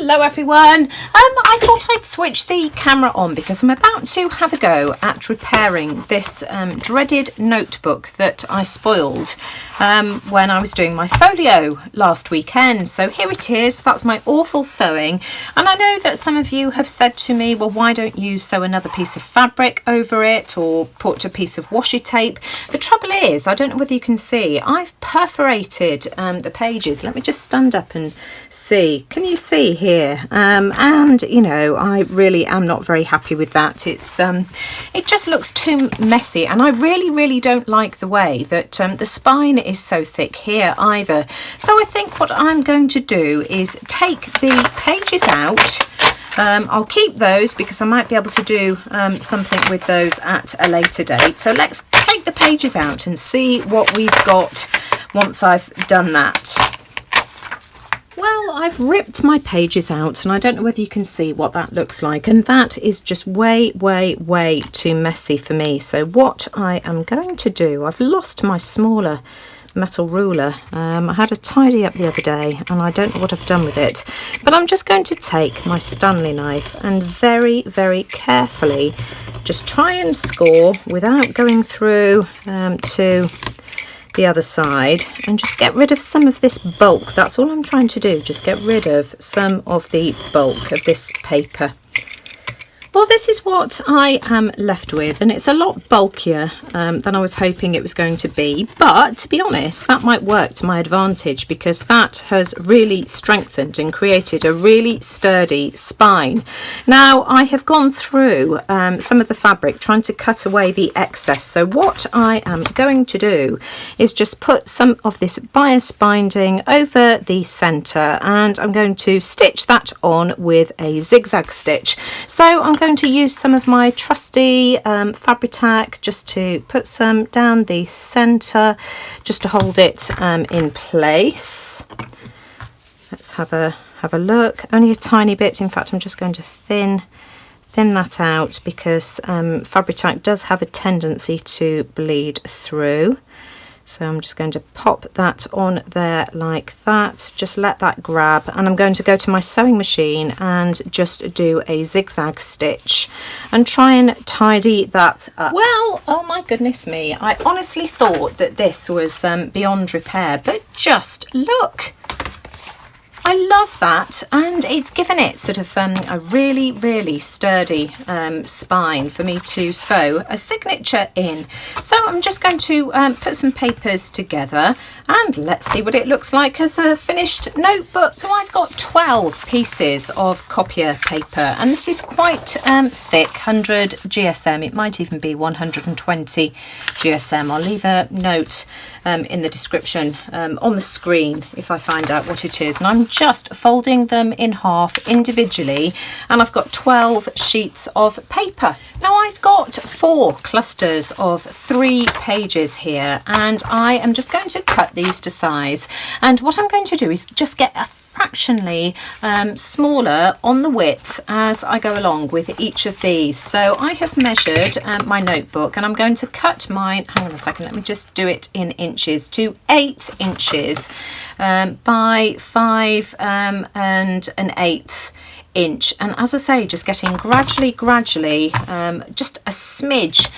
Hello everyone. I thought I'd switch the camera on because I'm about to have a go at repairing this dreaded notebook that I spoiled when I was doing my folio last weekend. So here it is. That's my awful sewing, and I know that some of you have said to me, well, why don't you sew another piece of fabric over it or put a piece of washi tape? The trouble is, I don't know whether you can see, I've perforated the pages. Let me just stand up and see. Can you see here? And you know, I really am not very happy with that. It's it just looks too messy, and I really don't like the way that the spine is so thick here either. So I think what I'm going to do is take the pages out. I'll keep those because I might be able to do something with those at a later date. So let's take the pages out and see what we've got once I've done that. Well, I've ripped my pages out, and I don't know whether you can see what that looks like, and that is just way too messy for me. So what I am going to do, I've lost my smaller metal ruler. I had a tidy up the other day and I don't know what I've done with it, but I'm just going to take my Stanley knife and very carefully just try and score without going through to the other side, and just get rid of some of this bulk. That's all I'm trying to do, just get rid of some of the bulk of this paper. Well, this is what I am left with, and it's a lot bulkier than I was hoping it was going to be, but to be honest, that might work to my advantage because that has really strengthened and created a really sturdy spine. Now, I have gone through some of the fabric trying to cut away the excess, so what I am going to do is just put some of this bias binding over the centre, and I'm going to stitch that on with a zigzag stitch. So I'm going to use some of my trusty Fabri-Tac just to put some down the centre, just to hold it in place. Let's have a look. Only a tiny bit. In fact, I'm just going to thin that out because Fabri-Tac does have a tendency to bleed through. So I'm just going to pop that on there like that, just let that grab, and I'm going to go to my sewing machine and just do a zigzag stitch and try and tidy that up. Well, oh my goodness me, I honestly thought that this was beyond repair, but just look. I love that, and it's given it sort of a really sturdy spine for me to sew a signature in. So I'm just going to put some papers together and let's see what it looks like as a finished notebook. So I've got 12 pieces of copier paper, and this is quite thick, 100 GSM. It might even be 120 GSM. I'll leave a note in the description on the screen if I find out what it is, and I'm just folding them in half individually, and I've got 12 sheets of paper. Now I've got 4 clusters of 3 pages here, and I am just going to cut these to size, and what I'm going to do is just get a fractionally smaller on the width as I go along with each of these. So I have measured my notebook, and I'm going to cut mine, hang on a second, let me just do it in inches, to 8 inches by 5 and an eighth inch, and as I say, just getting gradually just a smidge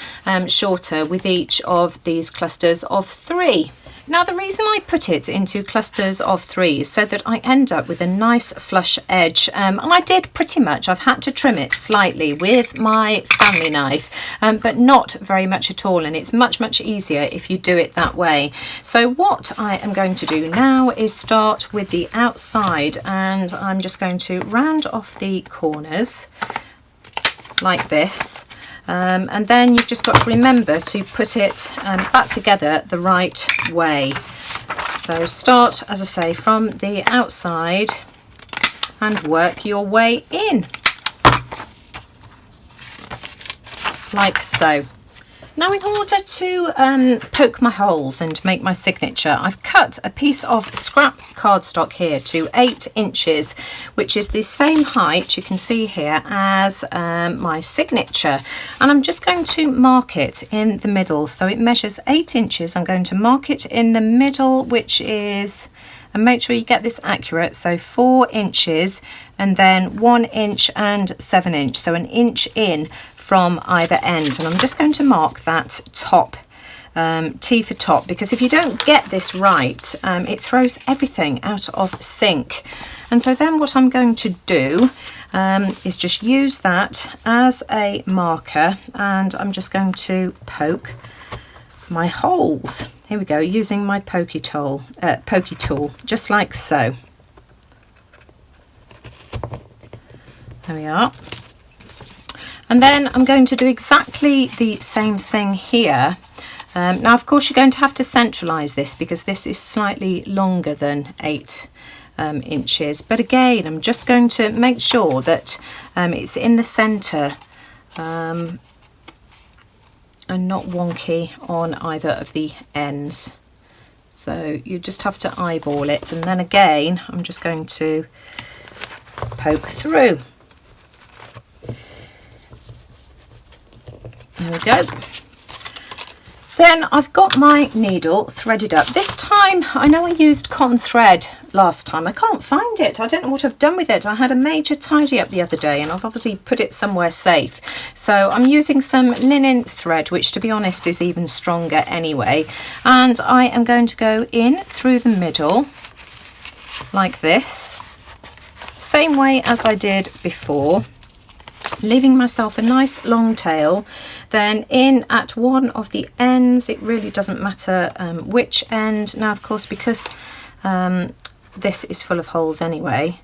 shorter with each of these clusters of 3. Now, the reason I put it into clusters of 3 is so that I end up with a nice flush edge, and I did pretty much, I've had to trim it slightly with my Stanley knife, but not very much at all, and it's much easier if you do it that way. So what I am going to do now is start with the outside, and I'm just going to round off the corners like this. And then you've just got to remember to put it back together the right way. So start, as I say, from the outside and work your way in, like so. Now, in order to poke my holes and make my signature, I've cut a piece of scrap cardstock here to 8 inches, which is the same height, you can see here, as my signature. And I'm just going to mark it in the middle. So it measures 8 inches. I'm going to mark it in the middle, which is and make sure you get this accurate. So 4 inches and then 1 inch and 7 inch, so an inch in from either end. And I'm just going to mark that top, T for top, because if you don't get this right, it throws everything out of sync. And so then what I'm going to do is just use that as a marker, and I'm just going to poke my holes. Here we go, using my pokey tool, just like so. There we are. And then I'm going to do exactly the same thing here. Now, of course, you're going to have to centralise this because this is slightly longer than 8 inches. But again, I'm just going to make sure that it's in the centre and not wonky on either of the ends. So you just have to eyeball it. And then again, I'm just going to poke through. There we go. Then I've got my needle threaded up. This time, I know I used cotton thread last time. I can't find it. I don't know what I've done with it. I had a major tidy up the other day and I've obviously put it somewhere safe. So I'm using some linen thread, which to be honest is even stronger anyway. And I am going to go in through the middle like this, same way as I did before, leaving myself a nice long tail. Then in at one of the ends, it really doesn't matter which end. Now, of course, because this is full of holes anyway,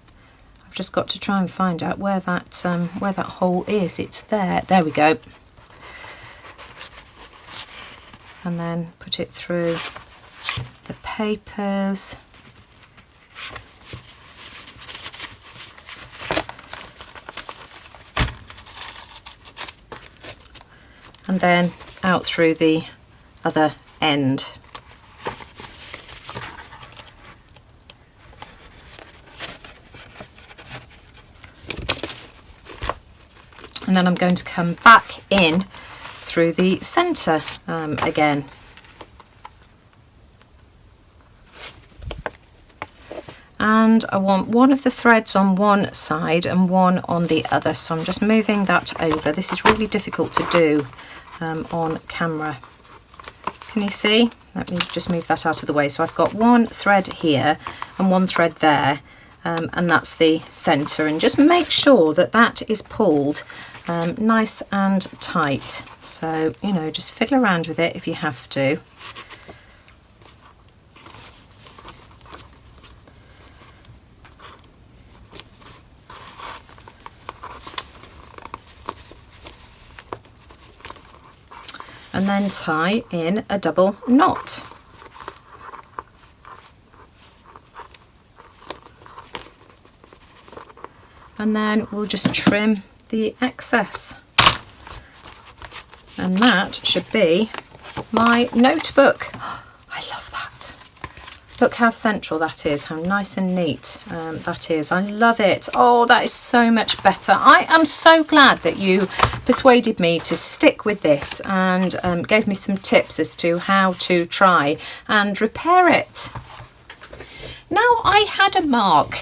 I've just got to try and find out where that hole is. It's there. There we go. And then put it through the papers. And then out through the other end. And then I'm going to come back in through the centre again. And I want one of the threads on one side and one on the other, so I'm just moving that over. This is really difficult to do on camera. Can you see? Let me just move that out of the way. So I've got one thread here and one thread there, and that's the centre. And just make sure that that is pulled nice and tight. So, you know, just fiddle around with it if you have to. And then tie in a double knot. And then we'll just trim the excess. And that should be my notebook. I love that. Look how central that is, how nice and neat that is. I love it. Oh, that is so much better. I am so glad that you persuaded me to stick with this and gave me some tips as to how to try and repair it. Now, I had a mark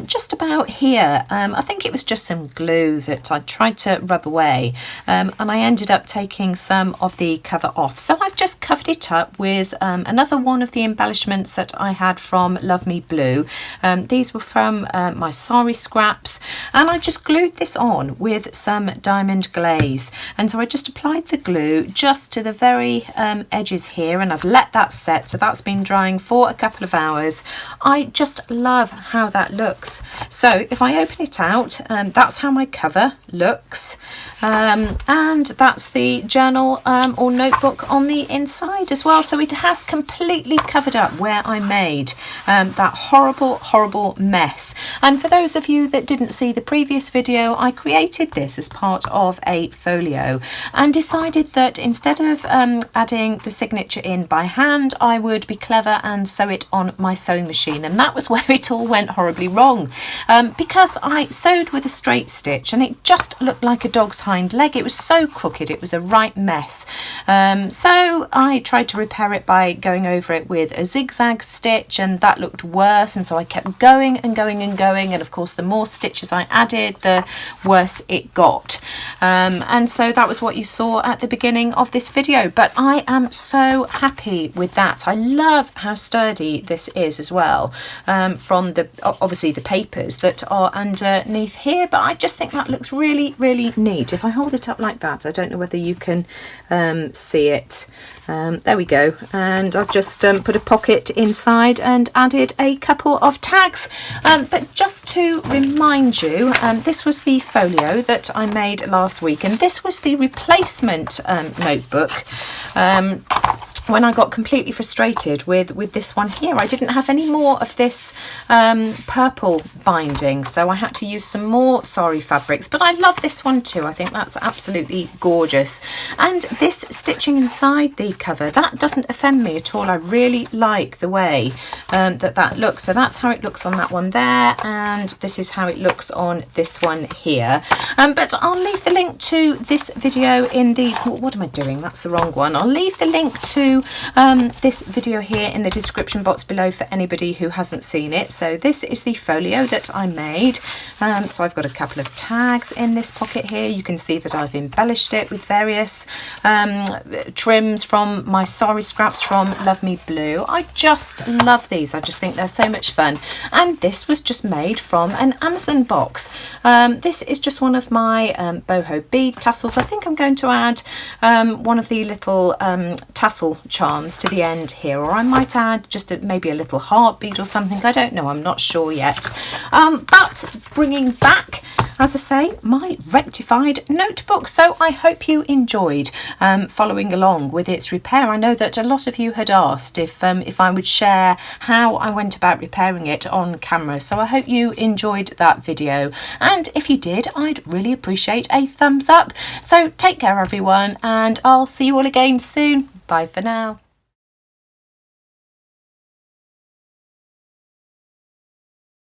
just about here. I think it was just some glue that I tried to rub away, and I ended up taking some of the cover off. So I've just covered it up with another one of the embellishments that I had from Love Me Blue. These were from my sari scraps, and I just glued this on with some diamond glaze. And so I just applied the glue just to the very edges here, and I've let that set. So that's been drying for a couple of hours. I just love how that looks. So if I open it out, that's how my cover looks, and that's the journal or notebook on the inside as well. So it has completely covered up where I made that horrible mess. And for those of you that didn't see the previous video, I created this as part of a folio and decided that instead of adding the signature in by hand, I would be clever and sew it on my sewing machine. machine, and that was where it all went horribly wrong, because I sewed with a straight stitch and it just looked like a dog's hind leg. It was so crooked, it was a right mess. So I tried to repair it by going over it with a zigzag stitch, and that looked worse, and so I kept going and going and going, and of course the more stitches I added, the worse it got. And so that was what you saw at the beginning of this video, but I am so happy with that. I love how sturdy this is as well, from the obviously the papers that are underneath here, but I just think that looks really, really neat. If I hold it up like that, I don't know whether you can see it. There we go, and I've just put a pocket inside and added a couple of tags, but just to remind you, this was the folio that I made last week, and this was the replacement notebook. When I got completely frustrated with this one here, I didn't have any more of this purple binding, so I had to use some more sari fabrics, but I love this one too. I think that's absolutely gorgeous, and this stitching inside the cover, that doesn't offend me at all. I really like the way that looks. So that's how it looks on that one there, and this is how it looks on this one here. But I'll leave the link to this video in the, what am I doing? That's the wrong one. I'll leave the link to this video here in the description box below for anybody who hasn't seen it. So this is the folio that I made. So I've got a couple of tags in this pocket here. You can see that I've embellished it with various trims from my sari scraps from Love Me Blue. I just love these. I just think they're so much fun. And this was just made from an Amazon box. This is just one of my boho bead tassels. I think I'm going to add one of the little tassel charms to the end here, or I might add just maybe a little heart bead or something. I don't know, I'm not sure yet. But bringing back, as I say, my rectified notebook. So I hope you enjoyed following along with its repair. I know that a lot of you had asked if I would share how I went about repairing it on camera, so I hope you enjoyed that video, and if you did, I'd really appreciate a thumbs up. So take care everyone, and I'll see you all again soon. Bye for now.